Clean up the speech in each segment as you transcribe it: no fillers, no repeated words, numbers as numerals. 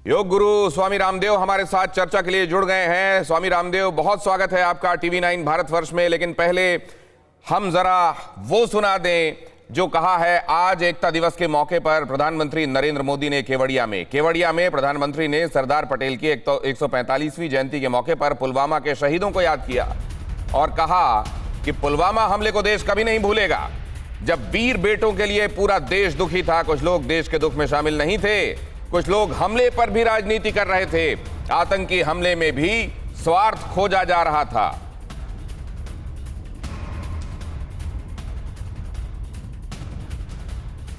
योग गुरु स्वामी रामदेव हमारे साथ चर्चा के लिए जुड़ गए हैं। स्वामी रामदेव, बहुत स्वागत है आपका टीवी 9 भारतवर्ष में। लेकिन पहले हम जरा वो सुना दें जो कहा है आज एकता दिवस के मौके पर प्रधानमंत्री नरेंद्र मोदी ने केवड़िया में प्रधानमंत्री ने सरदार पटेल की 145वीं जयंती के मौके पर पुलवामा के शहीदों को याद किया और कहा कि पुलवामा हमले को देश कभी नहीं भूलेगा। जब वीर बेटों के लिए पूरा देश दुखी था, कुछ लोग देश के दुख में शामिल नहीं थे, कुछ लोग हमले पर भी राजनीति कर रहे थे। आतंकी हमले में भी स्वार्थ खोजा जा रहा था।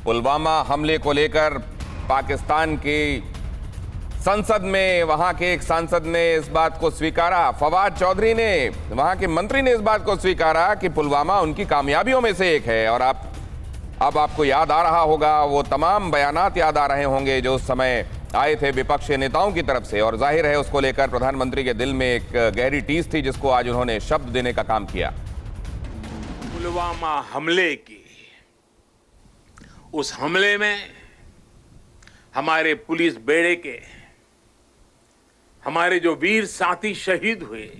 पुलवामा हमले को लेकर पाकिस्तान की संसद में वहां के एक सांसद ने इस बात को स्वीकारा, फवाद चौधरी ने, वहां के मंत्री ने इस बात को स्वीकारा कि पुलवामा उनकी कामयाबियों में से एक है। और अब आपको याद आ रहा होगा, वो तमाम बयानात याद आ रहे होंगे जो उस समय आए थे विपक्षी नेताओं की तरफ से। और जाहिर है उसको लेकर प्रधानमंत्री के दिल में एक गहरी टीस थी जिसको आज उन्होंने शब्द देने का काम किया। पुलवामा हमले की, उस हमले में हमारे पुलिस बेड़े के हमारे जो वीर साथी शहीद हुए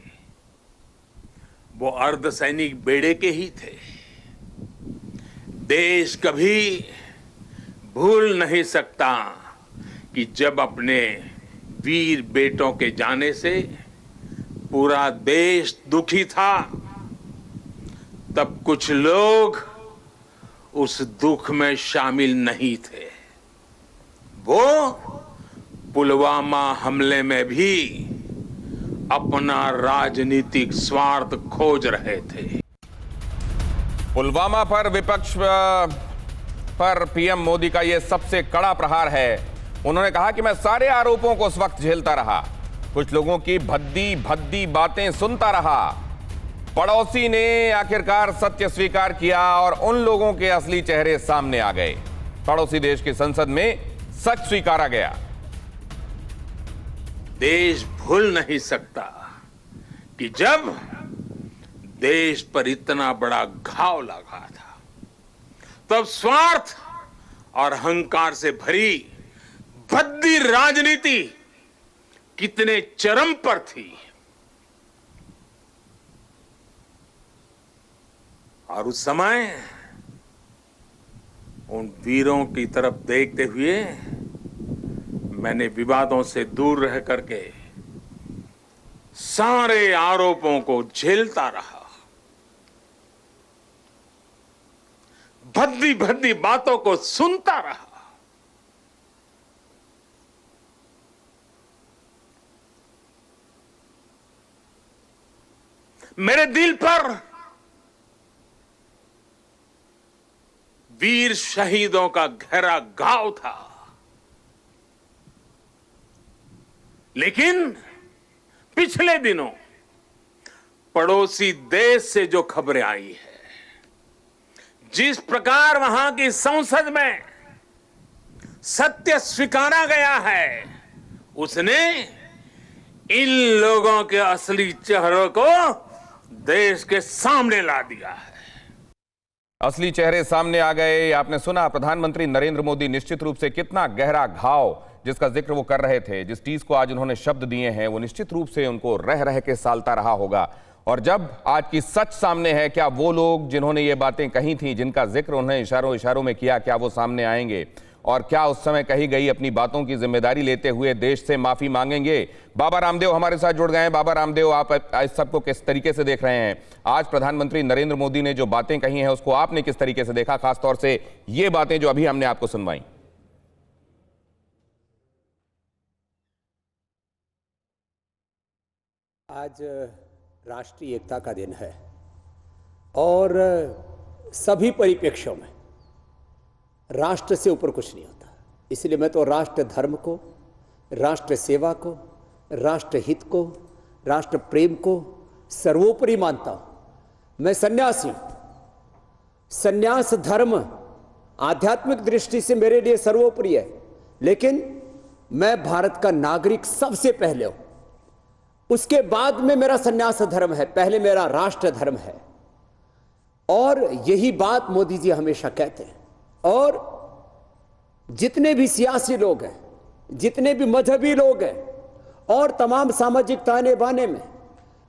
वो अर्धसैनिक बेड़े के ही थे। देश कभी भूल नहीं सकता कि जब अपने वीर बेटों के जाने से पूरा देश दुखी था, तब कुछ लोग उस दुख में शामिल नहीं थे। वो पुलवामा हमले में भी अपना राजनीतिक स्वार्थ खोज रहे थे। पुलवामा पर विपक्ष पर पीएम मोदी का यह सबसे कड़ा प्रहार है। उन्होंने कहा कि मैं सारे आरोपों को उस वक्त झेलता रहा, कुछ लोगों की भद्दी बातें सुनता रहा। पड़ोसी ने आखिरकार सत्य स्वीकार किया और उन लोगों के असली चेहरे सामने आ गए। पड़ोसी देश की संसद में सच स्वीकारा गया। देश भूल नहीं सकता कि जब देश पर इतना बड़ा घाव लगा था, तब स्वार्थ और अहंकार से भरी भद्दी राजनीति कितने चरम पर थी। और उस समय उन वीरों की तरफ देखते हुए मैंने विवादों से दूर रह करके सारे आरोपों को झेलता रहा, भद्दी बातों को सुनता रहा। मेरे दिल पर वीर शहीदों का गहरा घाव था, लेकिन पिछले दिनों पड़ोसी देश से जो खबरें आई है, जिस प्रकार वहां की संसद में सत्य स्वीकारा गया है, उसने इन लोगों के असली चेहरों को देश के सामने ला दिया है। असली चेहरे सामने आ गए। आपने सुना प्रधानमंत्री नरेंद्र मोदी निश्चित रूप से कितना गहरा घाव जिसका जिक्र वो कर रहे थे, जिस चीज को आज उन्होंने शब्द दिए हैं, वो निश्चित रूप से उनको रह रह के सालता रहा होगा। और जब आज की सच सामने है, क्या वो लोग जिन्होंने ये बातें कही थी, जिनका जिक्र उन्हें इशारों में किया, क्या वो सामने आएंगे? और क्या उस समय कही गई अपनी बातों की जिम्मेदारी लेते हुए देश से माफी मांगेंगे? बाबा रामदेव हमारे साथ जुड़ गए हैं। बाबा रामदेव, आप इस सबको किस तरीके से देख रहे हैं? आज प्रधानमंत्री नरेंद्र मोदी ने जो बातें कही हैं उसको आपने किस तरीके से देखा, खासतौर से ये बातें जो अभी हमने आपको सुनवाई? आज राष्ट्रीय एकता का दिन है और सभी परिप्रेक्ष्यों में राष्ट्र से ऊपर कुछ नहीं होता। इसलिए मैं तो राष्ट्र धर्म को, राष्ट्र सेवा को, राष्ट्र हित को, राष्ट्र प्रेम को सर्वोपरि मानता हूं। मैं सन्यासी हूं। सन्यास धर्म आध्यात्मिक दृष्टि से मेरे लिए सर्वोपरि है, लेकिन मैं भारत का नागरिक सबसे पहले हूं। उसके बाद में मेरा सन्यास धर्म है, पहले मेरा राष्ट्र धर्म है। और यही बात मोदी जी हमेशा कहते हैं। और जितने भी सियासी लोग हैं जितने भी मजहबी लोग हैं और तमाम सामाजिक ताने बाने में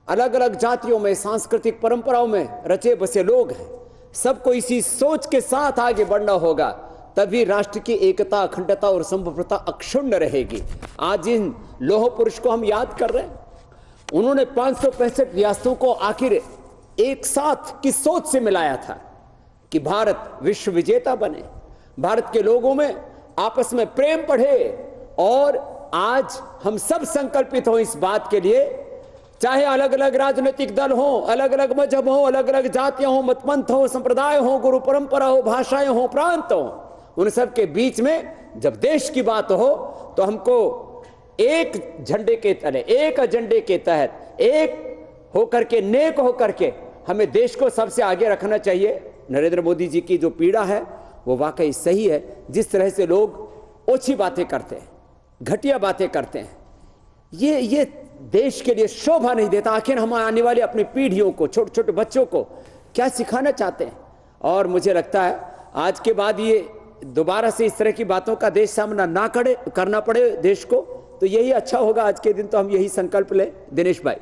अलग अलग जातियों में, सांस्कृतिक परंपराओं में रचे बसे लोग हैं, सबको इसी सोच के साथ आगे बढ़ना होगा, तभी राष्ट्र की एकता, अखंडता और संप्रभुता अक्षुण्ण रहेगी। आज इन लौह पुरुष को हम याद कर रहे हैं। उन्होंने 565 रियासतों को आखिर एक साथ किस सोच से मिलाया था कि भारत विश्व विजेता बने, भारत के लोगों में आपस में प्रेम बढ़े। और आज हम सब संकल्पित हो इस बात के लिए, चाहे अलग अलग राजनीतिक दल हो, अलग अलग मजहब हो, अलग अलग जातियां हो, मतपंथ हो, संप्रदाय हो, गुरु परंपरा हो, भाषाएं हो, प्रांत हो, उन सब के बीच में जब देश की बात हो तो हमको एक झंडे के तले, एक एजेंडे के तहत, एक होकर के, नेक होकर के हमें देश को सबसे आगे रखना चाहिए। नरेंद्र मोदी जी की जो पीड़ा है वो वाकई सही है। जिस तरह से लोग ओछी बातें करते हैं, घटिया बातें करते हैं, ये देश के लिए शोभा नहीं देता। आखिर हम आने वाली अपनी पीढ़ियों को, छोटे छोटे बच्चों को क्या सिखाना चाहते हैं? और मुझे लगता है आज के बाद ये दोबारा से इस तरह की बातों का देश सामना ना करना पड़े देश को, तो यही अच्छा होगा। आज के दिन तो हम यही संकल्प लें। दिनेश भाई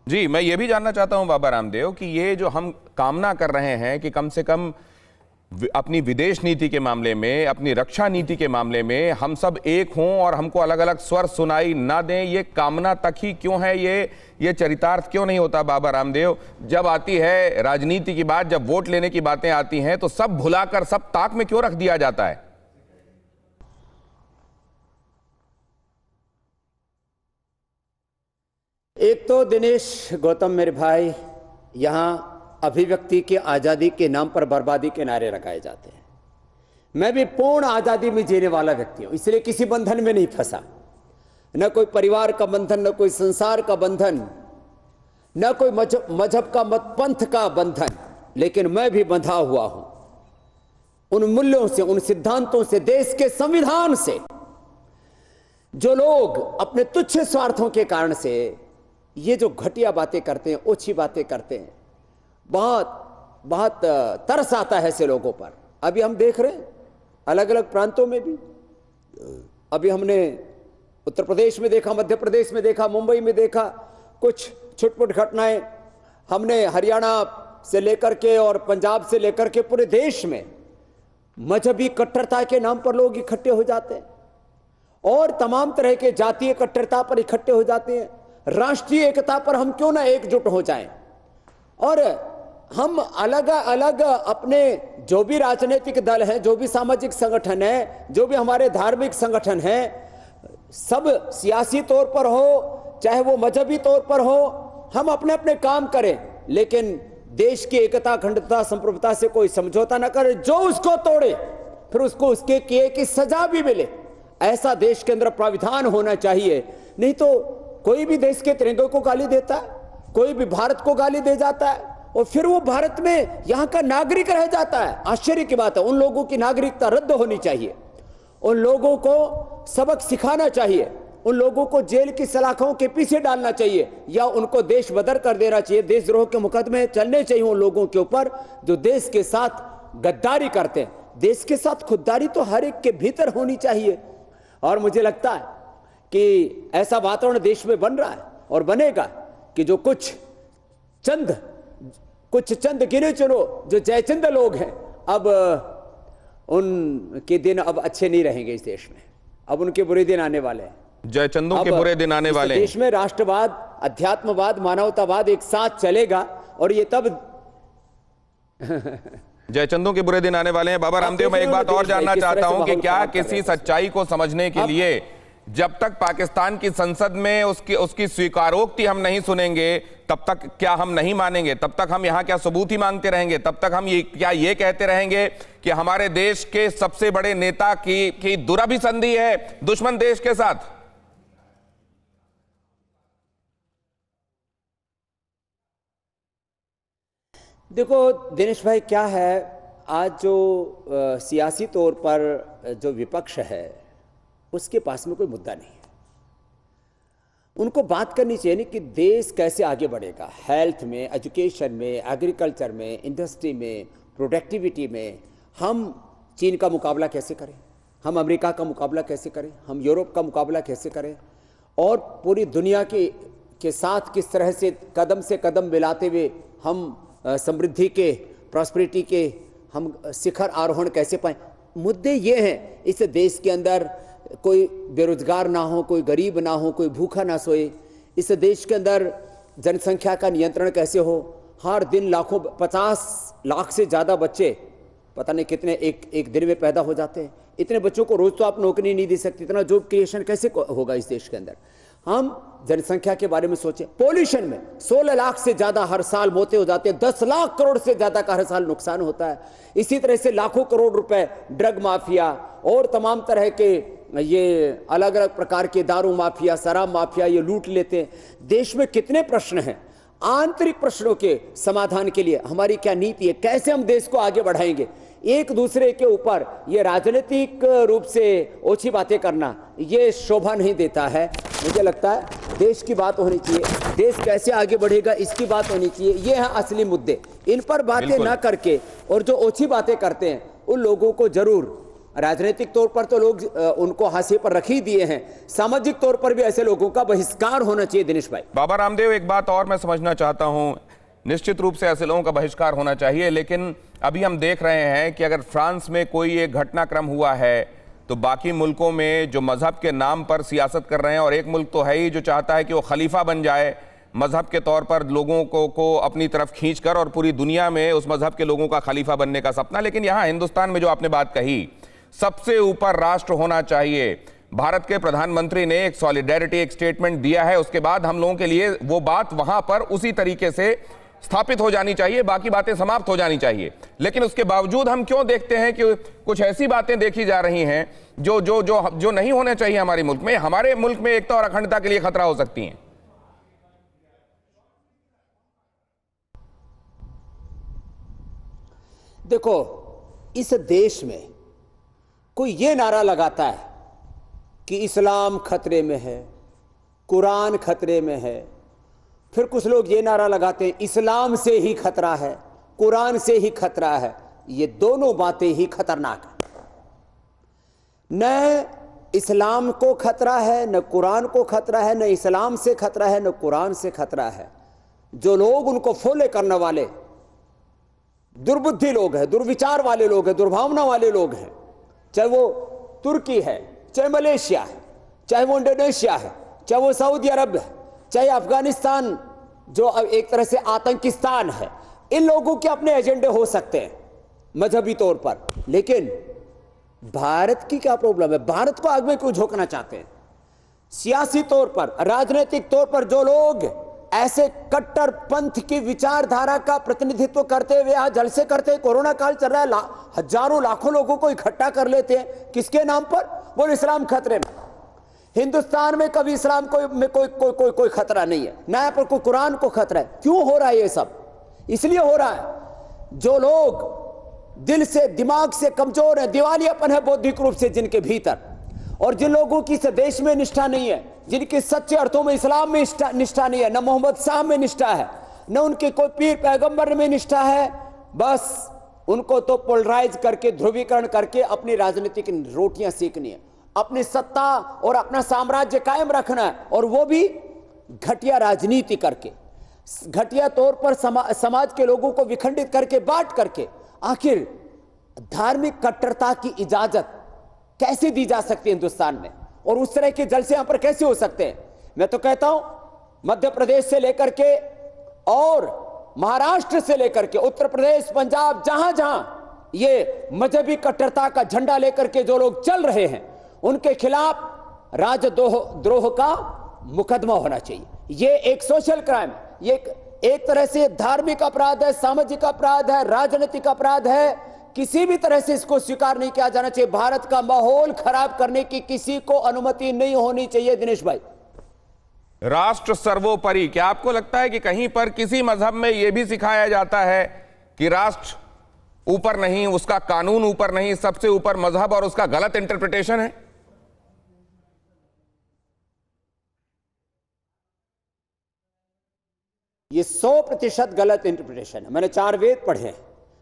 जी, मैं ये भी जानना चाहता हूं बाबा रामदेव कि ये जो हम कामना कर रहे हैं कि कम से कम अपनी विदेश नीति के मामले में, अपनी रक्षा नीति के मामले में हम सब एक हों और हमको अलग अलग स्वर सुनाई ना दें, ये कामना तक ही क्यों है? ये चरितार्थ क्यों नहीं होता बाबा रामदेव? जब आती है राजनीति की बात, जब वोट लेने की बातें आती हैं, तो सब भुलाकर सब ताक में क्यों रख दिया जाता है? एक तो दिनेश, गौतम मेरे भाई, यहां अभिव्यक्ति की आजादी के नाम पर बर्बादी के नारे लगाए जाते हैं। मैं भी पूर्ण आजादी में जीने वाला व्यक्ति हूं, इसलिए किसी बंधन में नहीं फंसा, न कोई परिवार का बंधन, न कोई संसार का बंधन, न कोई मजहब का, मतपंथ का बंधन, लेकिन मैं भी बंधा हुआ हूं उन मूल्यों से, उन सिद्धांतों से, देश के संविधान से। जो लोग अपने तुच्छ स्वार्थों के कारण से ये जो घटिया बातें करते हैं, ओछी बातें करते हैं, बहुत तरस आता है ऐसे लोगों पर। अभी हम देख रहे हैं अलग अलग प्रांतों में भी, अभी हमने उत्तर प्रदेश में देखा, मध्य प्रदेश में देखा, मुंबई में देखा, कुछ छुटपुट घटनाएं हमने हरियाणा से लेकर के और पंजाब से लेकर के पूरे देश में मजहबी कट्टरता के नाम पर लोग इकट्ठे हो जाते हैं और तमाम तरह के जातीय कट्टरता पर इकट्ठे हो जाते हैं। राष्ट्रीय एकता पर हम क्यों ना एकजुट हो जाएं और हम अलग अलग अपने जो भी राजनीतिक दल हैं, जो भी सामाजिक संगठन है, जो भी हमारे धार्मिक संगठन हैं, सब सियासी तौर पर हो चाहे वो मजहबी तौर पर हो, हम अपने अपने काम करें, लेकिन देश की एकता, अखंडता, संप्रभुता से कोई समझौता ना करे। जो उसको तोड़े फिर उसको उसके किए की सजा भी मिले, ऐसा देश के अंदर प्राविधान होना चाहिए। नहीं तो कोई भी देश के तिरंगे को गाली देता है, कोई भी भारत को गाली दे जाता है और फिर वो भारत में यहां का नागरिक रह जाता है। आश्चर्य की बात है। उन लोगों की नागरिकता रद्द होनी चाहिए, उन लोगों को सबक सिखाना चाहिए, उन लोगों को जेल की सलाखों के पीछे डालना चाहिए या उनको देश बदर कर देना चाहिए। देशद्रोह के मुकदमे चलने चाहिए उन लोगों के ऊपर जो देश के साथ गद्दारी करते हैं। देश के साथ खुददारी तो हर एक के भीतर होनी चाहिए और मुझे लगता है कि ऐसा वातावरण देश में बन रहा है और बनेगा कि जो कुछ चंद गिने चुनो जो जयचंद लोग हैं, अब उनके दिन अब अच्छे नहीं रहेंगे इस देश में। अब उनके बुरे दिन आने वाले हैं, जयचंदों के बुरे दिन आने वाले हैं। देश में राष्ट्रवाद, अध्यात्मवाद, मानवतावाद एक साथ चलेगा और ये तब जयचंदों के बुरे दिन आने वाले हैं। बाबा रामदेव, मैं एक बात और जानना चाहता हूं कि क्या किसी सच्चाई को समझने के लिए जब तक पाकिस्तान की संसद में उसकी स्वीकारोक्ति हम नहीं सुनेंगे, तब तक क्या हम नहीं मानेंगे? तब तक हम यहां क्या सबूत ही मांगते रहेंगे? तब तक हम ये कहते रहेंगे कि हमारे देश के सबसे बड़े नेता की दुराभिसंधि है दुश्मन देश के साथ? देखो दिनेश भाई, क्या है, आज जो सियासी तौर पर जो विपक्ष है उसके पास में कोई मुद्दा नहीं है। उनको बात करनी चाहिए नहीं कि देश कैसे आगे बढ़ेगा, हेल्थ में, एजुकेशन में, एग्रीकल्चर में, इंडस्ट्री में, प्रोडक्टिविटी में हम चीन का मुकाबला कैसे करें, हम अमेरिका का मुकाबला कैसे करें, हम यूरोप का मुकाबला कैसे करें, और पूरी दुनिया के साथ किस तरह से कदम मिलाते हुए हम समृद्धि के, प्रॉस्पेरिटी के हम शिखर आरोहण कैसे पाएं। मुद्दे ये हैं, इस देश के अंदर कोई बेरोजगार ना हो, कोई गरीब ना हो, कोई भूखा ना सोए। इस देश के अंदर जनसंख्या का नियंत्रण कैसे हो। हर दिन लाखों, 50 लाख से ज़्यादा बच्चे पता नहीं कितने एक दिन में पैदा हो जाते हैं। इतने बच्चों को रोज तो आप नौकरी नहीं दे सकते। इतना जॉब क्रिएशन कैसे होगा इस देश के अंदर। हम जनसंख्या के बारे में सोचें। पॉल्यूशन में 16 लाख से ज्यादा हर साल मौतें हो जाती है, 10 लाख करोड़ से ज्यादा का हर साल नुकसान होता है। इसी तरह से लाखों करोड़ रुपए ड्रग माफिया और तमाम तरह के ये अलग अलग प्रकार के दारू माफिया, शराब माफिया ये लूट लेते हैं। देश में कितने प्रश्न हैं। आंतरिक प्रश्नों के समाधान के लिए हमारी क्या नीति है, कैसे हम देश को आगे बढ़ाएंगे। एक दूसरे के ऊपर ये राजनीतिक रूप से ओछी बातें करना ये शोभा नहीं देता है। मुझे लगता है देश की बात होनी चाहिए, देश कैसे आगे बढ़ेगा इसकी बात होनी चाहिए। ये हैं असली मुद्दे, इन पर बातें ना करके और जो ओछी बातें करते हैं उन लोगों को जरूर, राजनीतिक तौर पर तो लोग उनको हाशिए पर रख ही दिए हैं, सामाजिक तौर पर भी ऐसे लोगों का बहिष्कार होना चाहिए। दिनेश भाई, बाबा रामदेव, एक बात और मैं समझना चाहता हूं, निश्चित रूप से ऐसे लोगों का बहिष्कार होना चाहिए, लेकिन अभी हम देख रहे हैं कि अगर फ्रांस में कोई एक घटनाक्रम हुआ है तो बाकी मुल्कों में जो मजहब के नाम पर सियासत कर रहे हैं, और एक मुल्क तो है ही जो चाहता है कि वो खलीफा बन जाए मजहब के तौर पर, लोगों को अपनी तरफ खींचकर, और पूरी दुनिया में उस मजहब के लोगों का खलीफा बनने का सपना। लेकिन यहाँ हिंदुस्तान में जो आपने बात कही, सबसे ऊपर राष्ट्र होना चाहिए। भारत के प्रधानमंत्री ने एक सॉलिडेरिटी, एक स्टेटमेंट दिया है, उसके बाद हम लोगों के लिए वो बात वहां पर उसी तरीके से स्थापित हो जानी चाहिए, बाकी बातें समाप्त हो जानी चाहिए। लेकिन उसके बावजूद हम क्यों देखते हैं कि कुछ ऐसी बातें देखी जा रही हैं जो जो जो जो नहीं होने चाहिए हमारे मुल्क में। हमारे मुल्क में एकता और अखंडता के लिए खतरा हो सकती हैं। देखो, इस देश में कोई ये नारा लगाता है कि इस्लाम खतरे में है, कुरान खतरे में है, फिर कुछ लोग ये नारा लगाते हैं इस्लाम से ही खतरा है, कुरान से ही खतरा है। ये दोनों बातें ही खतरनाक है। न इस्लाम को खतरा है, न कुरान को खतरा है, न इस्लाम से खतरा है, न कुरान से खतरा है। जो लोग उनको फॉलो करने वाले दुर्बुद्धि लोग हैं, दुर्विचार वाले लोग हैं, दुर्भावना वाले लोग हैं, चाहे वो तुर्की है, चाहे मलेशिया है, चाहे वो इंडोनेशिया है, चाहे वो सऊदी अरब है, चाहे अफगानिस्तान जो अब एक तरह से आतंकिस्तान है, इन लोगों के अपने एजेंडे हो सकते हैं मजहबी तौर पर। लेकिन भारत की क्या प्रॉब्लम है? भारत को आग में क्यों झोंकना चाहते हैं? सियासी तौर पर, राजनीतिक तौर पर जो लोग ऐसे कट्टर पंथ की विचारधारा का प्रतिनिधित्व करते हुए आज जलसे करते हैं, कोरोना काल चल रहा है, हजारों लाखों लोगों को इकट्ठा कर लेते हैं, किसके नाम पर? वो इस्लाम खतरे में। हिंदुस्तान में कभी इस्लाम कोई खतरा नहीं है, ना यहाँ पर कोई कुरान को खतरा है। क्यों हो रहा है ये सब? इसलिए हो रहा है जो लोग दिल से, दिमाग से कमजोर है, दिवालियापन है बौद्धिक रूप से जिनके भीतर, और जिन लोगों की इस देश में निष्ठा नहीं है, जिनकी सच्चे अर्थों में इस्लाम में निष्ठा नहीं है, न मोहम्मद साहब में निष्ठा है, न उनके कोई पीर पैगंबर में निष्ठा है, बस उनको तो पोलराइज करके, ध्रुवीकरण करके अपनी राजनीतिक रोटियां सेकनी है, अपनी सत्ता और अपना साम्राज्य कायम रखना है, और वो भी घटिया राजनीति करके, घटिया तौर पर समाज के लोगों को विखंडित करके, बांट करके। आखिर धार्मिक कट्टरता की इजाजत कैसे दी जा सकती है हिंदुस्तान में, और उस तरह के जलसे यहां पर कैसे हो सकते हैं? मैं तो कहता हूं मध्य प्रदेश से लेकर के और महाराष्ट्र से लेकर के उत्तर प्रदेश, पंजाब, जहां जहां ये मजहबी कट्टरता का झंडा लेकर के जो लोग चल रहे हैं, उनके खिलाफ राजद्रोह का मुकदमा होना चाहिए। ये एक सोशल क्राइम, ये एक तरह से धार्मिक अपराध है, सामाजिक अपराध है, राजनीतिक अपराध है। किसी भी तरह से इसको स्वीकार नहीं किया जाना चाहिए। भारत का माहौल खराब करने की किसी को अनुमति नहीं होनी चाहिए। दिनेश भाई, राष्ट्र सर्वोपरि, क्या आपको लगता है कि कहीं पर किसी मजहब में यह भी सिखाया जाता है कि राष्ट्र ऊपर नहीं, उसका कानून ऊपर नहीं, सबसे ऊपर मजहब, और उसका गलत इंटरप्रिटेशन है? ये 100% गलत इंटरप्रिटेशन है। मैंने 4 वेद पढ़े हैं,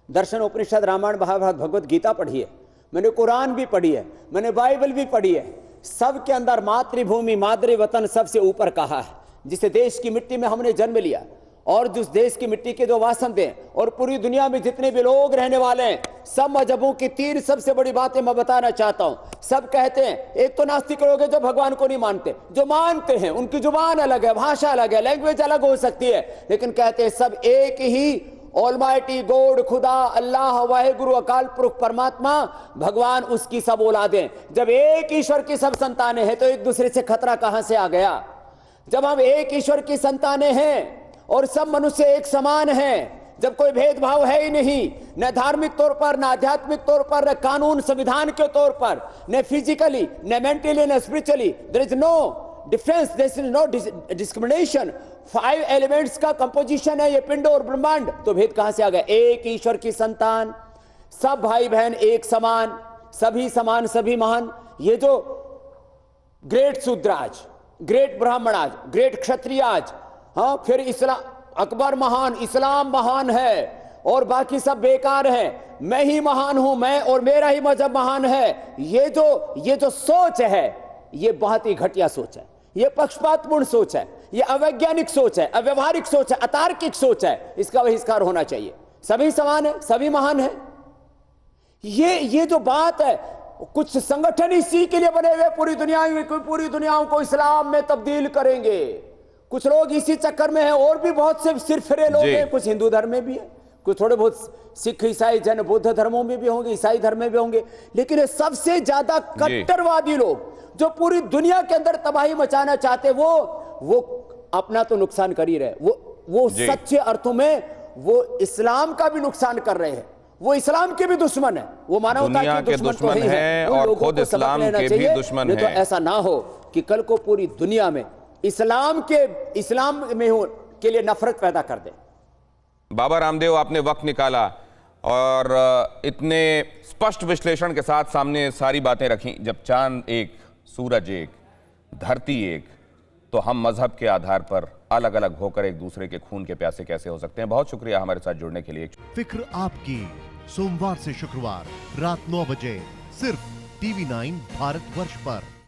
दर्शन, उपनिषद, रामायण, महाभारत, भगवत गीता पढ़ी है। मैंने कुरान भी पढ़ी है, मैंने बाइबल भी पढ़ी है। सबके अंदर मातृभूमि, मातृ वतन सबसे ऊपर कहा है। जिस देश की मिट्टी में हमने जन्म लिया और जिस देश की मिट्टी के जो वासंत हैं और पूरी दुनिया में जितने भी लोग रहने वाले हैं, सब मजहबों की 3 सबसे बड़ी बातें मैं बताना चाहता हूं। सब कहते हैं, एक तो नास्तिक लोग हैं जो भगवान को नहीं मानते, जो मानते हैं उनकी जुबान अलग है, भाषा अलग है, लैंग्वेज अलग हो सकती है, लेकिन कहते हैं सब एक ही ऑलमाइटी गॉड, खुदा, अल्लाह, वाहेगुरु, अकाल पुरुष परमात्मा, भगवान उसकी सब औलादें। जब एक ईश्वर की सब संतानें हैं तो एक दूसरे से खतरा कहां से आ गया? जब हम एक ईश्वर की संतानें हैं और सब मनुष्य एक समान हैं, जब कोई भेदभाव है ही नहीं, न धार्मिक तौर पर, न आध्यात्मिक तौर पर, न कानून संविधान के तौर पर, न फिजिकली, न मेंटली, न spiritually, there is no difference, there is no discrimination. 5 elements का कंपोजिशन है ये पिंड और ब्रह्मांड, तो भेद कहां से आ गया? एक ईश्वर की संतान, सब भाई बहन एक समान, सभी समान, सभी महान। ये जो great Shudras, great Brahmanas, great Kshatriyas, हाँ, फिर इस्लाम, अकबर महान, इस्लाम महान है और बाकी सब बेकार हैं, मैं ही महान हूं, मैं और मेरा ही मजहब महान है। ये जो सोच है, ये बहुत ही घटिया सोच है, ये पक्षपातपूर्ण सोच है, ये अवैज्ञानिक सोच है, अव्यवहारिक सोच है, अतार्किक सोच है। इसका बहिष्कार होना चाहिए। सभी समान है, सभी महान है, ये जो बात है, कुछ संगठन इसी के लिए बने हुए पूरी दुनिया को इस्लाम में तब्दील करेंगे। कुछ लोग इसी चक्कर में हैं, और भी बहुत से सिरफिरे लोग हैं, कुछ हिंदू धर्म में भी है, कुछ थोड़े बहुत सिख, ईसाई, जैन, बौद्ध धर्मों में भी होंगे, ईसाई धर्म में भी होंगे, लेकिन सबसे ज्यादा कट्टरवादी लोग जो पूरी दुनिया के अंदर तबाही मचाना चाहते, वो अपना तो नुकसान कर ही रहे, वो सच्चे अर्थों में वो इस्लाम का भी नुकसान कर रहे हैं। वो इस्लाम के भी दुश्मन है, वो मानवता के दुश्मन तो है और खुद इस्लाम के भी दुश्मन है। तो ऐसा ना हो कि कल को पूरी दुनिया में इस्लाम में हो के लिए नफरत पैदा कर दे। बाबा रामदेव, आपने वक्त निकाला और इतने स्पष्ट विश्लेषण के साथ सामने सारी बातें रखी। जब चांद एक, सूरज एक, धरती एक, तो हम मजहब के आधार पर अलग अलग होकर एक दूसरे के खून के प्यासे कैसे हो सकते हैं? बहुत शुक्रिया हमारे साथ जुड़ने के लिए। फिक्र आपकी, सोमवार से शुक्रवार रात 9 बजे सिर्फ TV9 भारतवर्ष पर।